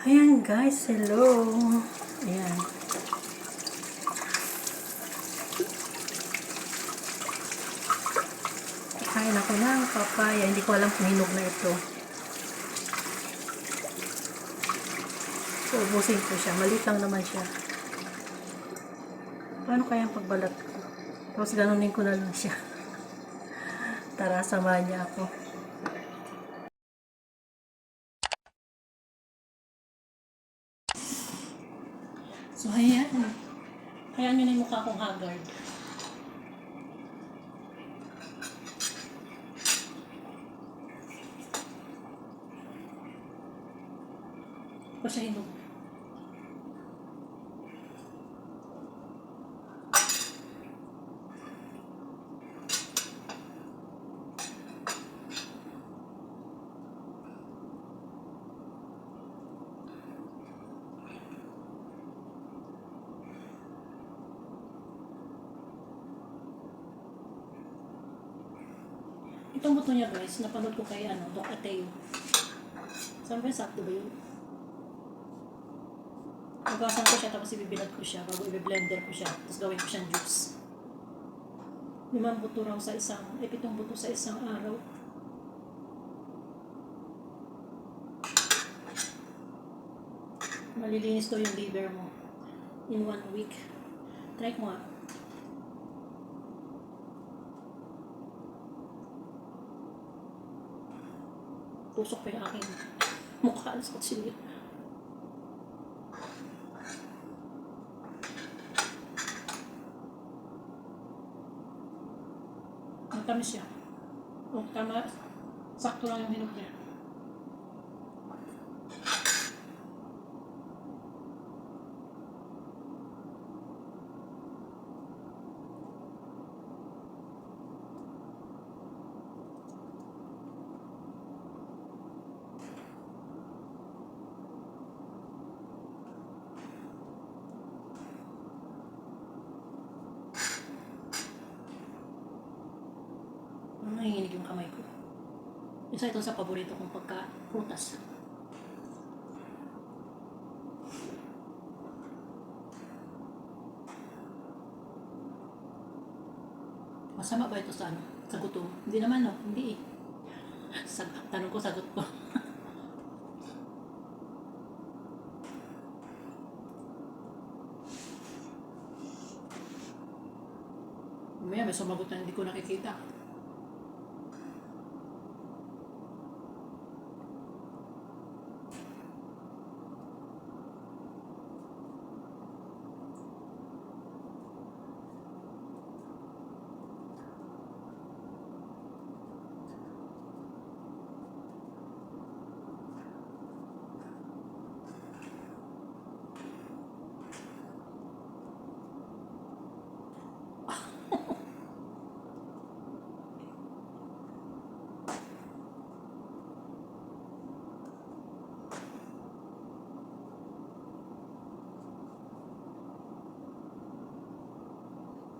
Ayan guys, hello. Ayan. Kain ako ng papaya. Hindi ko alam kung hinog na ito. So, ubusin ko siya. Maliit lang naman siya. Paano kaya ang pagbalat ko? Tapos ganunin ko na lang siya. Tara, samahan niya ako. So, ayan. Hayaan nyo na yung mukha kong haggard. O siya hinog. Itong buto niya guys, napanood ko kay Doc Ateo. Saan ba sakto ba yun? Magasan ko siya tapos ibibilad ko siya bago i-blender ko siya tapos gawin ko siyang juice. 5 buto raw sa isang, 7 buto sa isang araw. Malilinis daw yung liver mo in 1 week. Try ko nga. Tusok pa yung aking mukha sa kutsilyo. Ang tamis siya. O, tama. Sakto lang yung hinog niya. Nanginginig yung kamay ko. Isa ito sa paborito kong prutas. Masama ba ito sa sa gutom? Hindi naman hindi eh. Tanong ko, sagot ko. Mamaya may sumagot na hindi ko nakikita.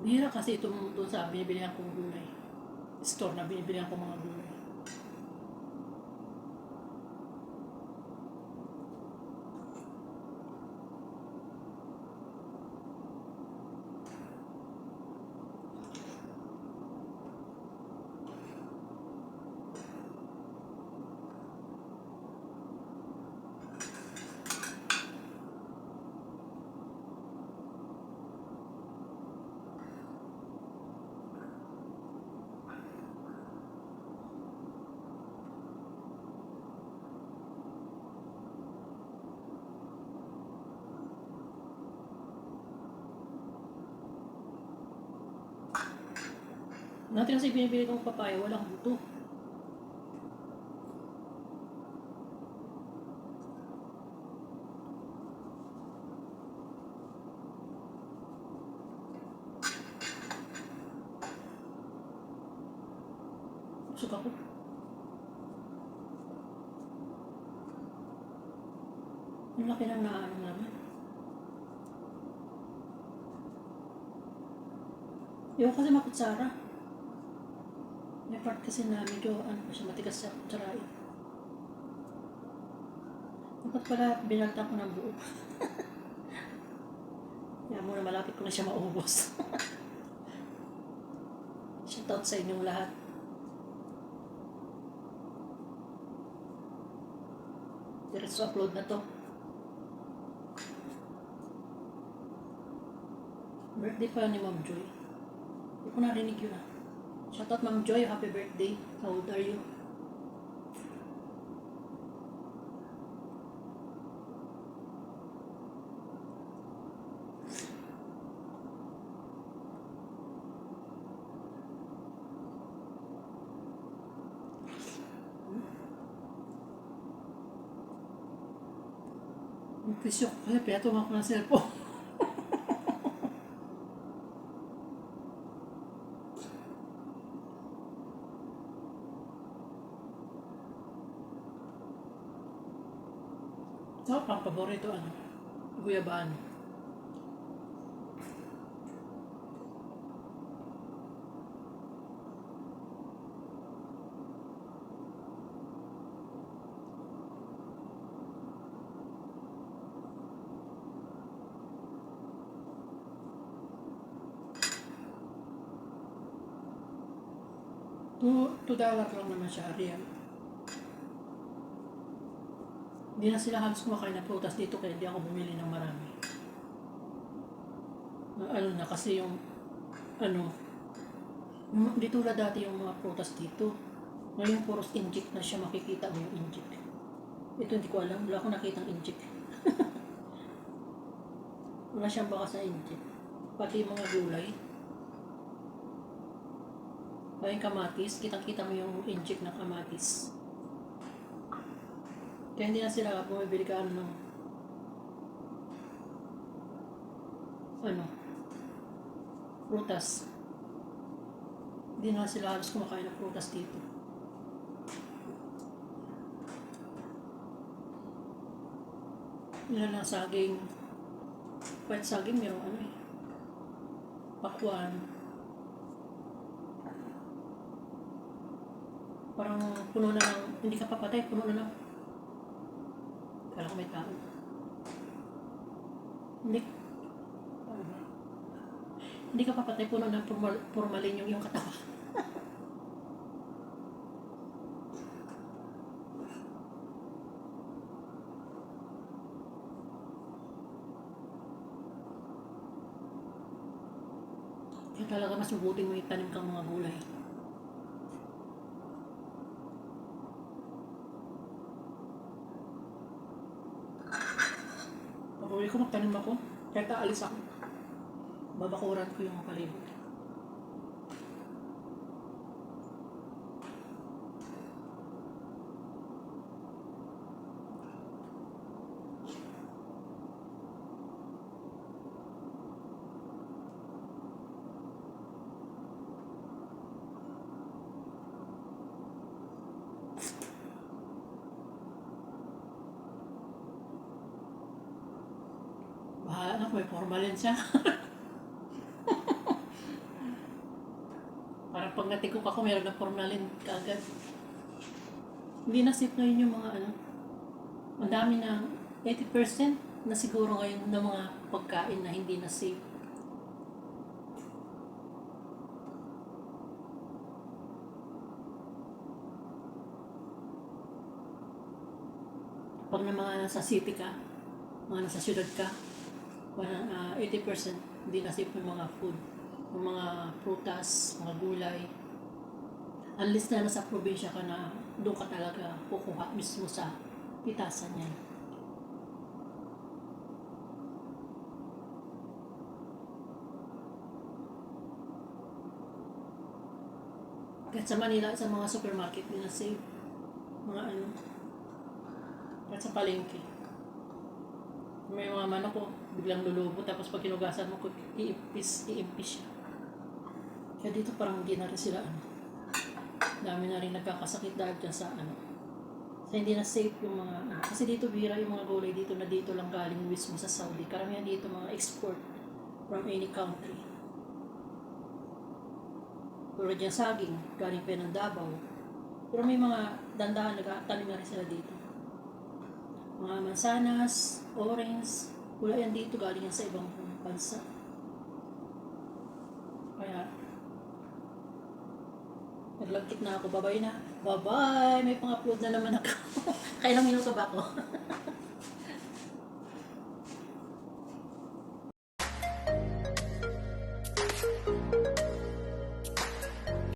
Bihira kasi itong doon sa binibilihan kong gulay. Store na binibilihan kong mga gulay. Dati kasi binibili kong papaya, walang buto. Busog ako. Ang laki ng naano naman. Yung kasi makutsara. May part kasi na medyo, matigas siya kutsarain. Dapat pala binalta ko ng buo. Kaya muna malapit ko na siya maubos. Shoutout sa inyong lahat. Diretso upload na to. Birthday pa ni Ma'am Joy. Hindi ko narinig yun ah. Shoutout Ma'am Joy, happy birthday. How old are you? Ang presyo ko kasi pinatumak ko ng cellphone. So, pang paborito ano? Guyabaan. $2 lang naman siya, real. Hindi na sila halos kumakain ng prutas dito kaya hindi ako bumili ng marami. Ano na kasi yung dito na dati yung mga prutas dito. Ngayon puros inject na siya, makikita mo yung inject. Ito hindi ko alam, wala akong nakitang inject. Wala siyang bakas na inject. Pati yung mga gulay. Yung kamatis, kitang-kita mo yung inject ng kamatis. Kaya hindi na sila bumibili ka prutas. Hindi na sila halos kumakain ng prutas dito. Nila ng saging. Kahit saging mayroong pakwan. Parang puno na lang, hindi ka papatay, puno na lang. Kala ko may tao. Hindi ka papatay, puno na formalin yung katawan. Kaya talaga mas mabuting may tanim kang mga gulay. Pag-uwi ko, magtanim ako. Kahit aalis ako, babakuran ko yung palibot. Bahala na, may formalin siya. Parang pag natikok ako, meron na formalin kaagad. Hindi na safe ngayon yung mga ang dami na 80% na siguro ngayon ng mga pagkain na hindi na safe. Pag na mga nasa city ka, mga nasa syudad ka, 80% hindi na safe yung mga food, yung mga prutas, mga gulay. Unless na nasa probinsya ka na doon ka talaga kukuha mismo sa pitasan niya. Kahit sa Manila, sa mga supermarket, hindi na safe. Mga kahit sa palengke. May mga manok ko, biglang lulubo, tapos pag kinugasan mo, iimpis siya. Kaya dito parang hindi na rin sila dami na rin nagkakasakit dahil dyan sa sa hindi na safe yung mga kasi dito bira yung mga gulay dito na dito lang galing mismo sa Saudi. Karamihan dito mga export from any country. Tulad yung saging, galing pa ng Davao. Pero may mga dandahan nagtatanim na rin sila dito. Mga mansanas, orange, wala yan dito, galing yan sa ibang bansa. Kaya, naglagkit na ako, bye-bye na. Bye-bye! May pang-upload na naman ako. Kailang minuto ba ako?